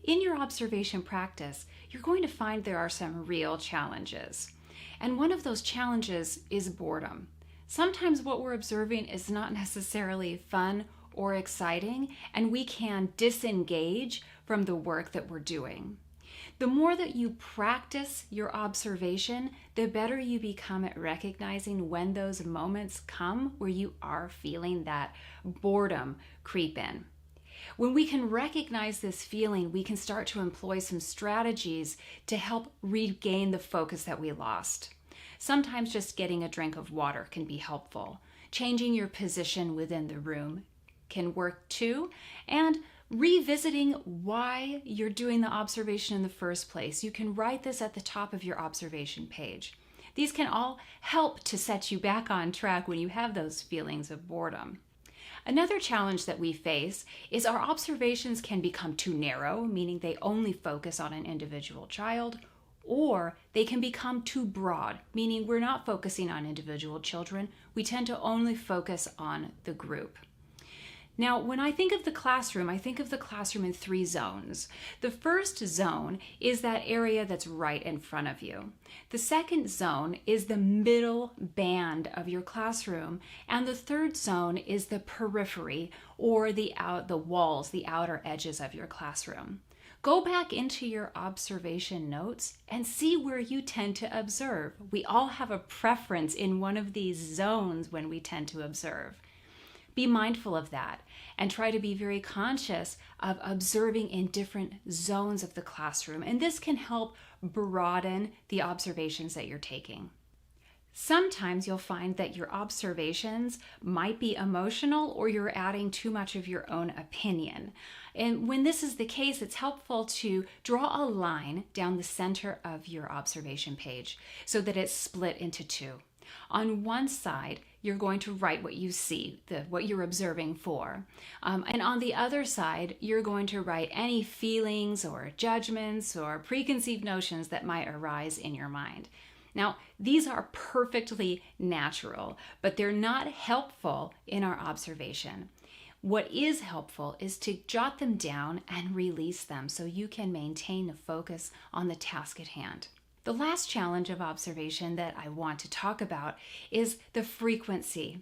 In your observation practice, you're going to find there are some real challenges. And one of those challenges is boredom. Sometimes what we're observing is not necessarily fun or exciting, and we can disengage from the work that we're doing. The more that you practice your observation, the better you become at recognizing when those moments come where you are feeling that boredom creep in. When we can recognize this feeling, we can start to employ some strategies to help regain the focus that we lost. Sometimes just getting a drink of water can be helpful. Changing your position within the room can work too, and revisiting why you're doing the observation in the first place. You can write this at the top of your observation page. These can all help to set you back on track when you have those feelings of boredom. Another challenge that we face is our observations can become too narrow, meaning they only focus on an individual child, or they can become too broad, meaning we're not focusing on individual children. We tend to only focus on the group. Now, when I think of the classroom, I think of the classroom in 3 zones. The first zone is that area that's right in front of you. The second zone is the middle band of your classroom. And the third zone is the periphery, or the walls, the outer edges of your classroom. Go back into your observation notes and see where you tend to observe. We all have a preference in one of these zones when we tend to observe. Be mindful of that and try to be very conscious of observing in different zones of the classroom. And this can help broaden the observations that you're taking. Sometimes you'll find that your observations might be emotional, or you're adding too much of your own opinion. And when this is the case, it's helpful to draw a line down the center of your observation page so that it's split into 2. On one side, you're going to write what you see, what you're observing for. And on the other side, you're going to write any feelings or judgments or preconceived notions that might arise in your mind. Now, these are perfectly natural, but they're not helpful in our observation. What is helpful is to jot them down and release them so you can maintain the focus on the task at hand. The last challenge of observation that I want to talk about is the frequency.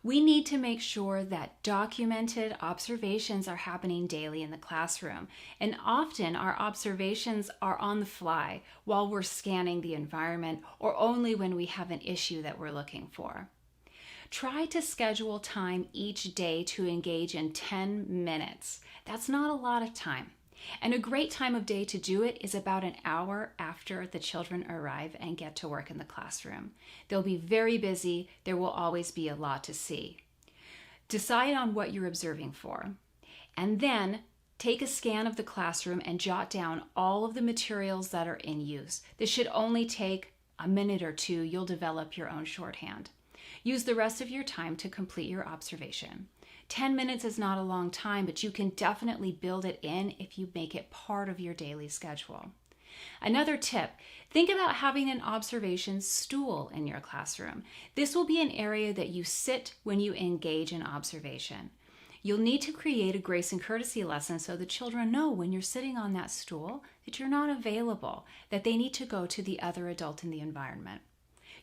We need to make sure that documented observations are happening daily in the classroom. And often our observations are on the fly while we're scanning the environment, or only when we have an issue that we're looking for. Try to schedule time each day to engage in 10 minutes. That's not a lot of time. And a great time of day to do it is about an hour after the children arrive and get to work in the classroom. They'll be very busy. There will always be a lot to see. Decide on what you're observing for, and then take a scan of the classroom and jot down all of the materials that are in use. This should only take a minute or 2. You'll develop your own shorthand. Use the rest of your time to complete your observation. 10 minutes is not a long time, but you can definitely build it in if you make it part of your daily schedule. Another tip, think about having an observation stool in your classroom. This will be an area that you sit when you engage in observation. You'll need to create a grace and courtesy lesson so the children know when you're sitting on that stool that you're not available, that they need to go to the other adult in the environment.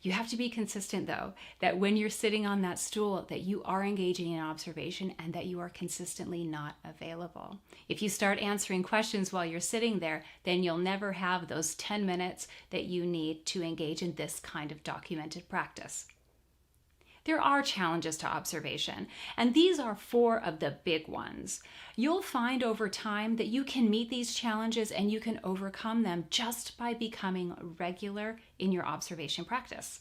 You have to be consistent, though, that when you're sitting on that stool, that you are engaging in observation and that you are consistently not available. If you start answering questions while you're sitting there, then you'll never have those 10 minutes that you need to engage in this kind of documented practice. There are challenges to observation, and these are 4 of the big ones. You'll find over time that you can meet these challenges and you can overcome them just by becoming regular in your observation practice.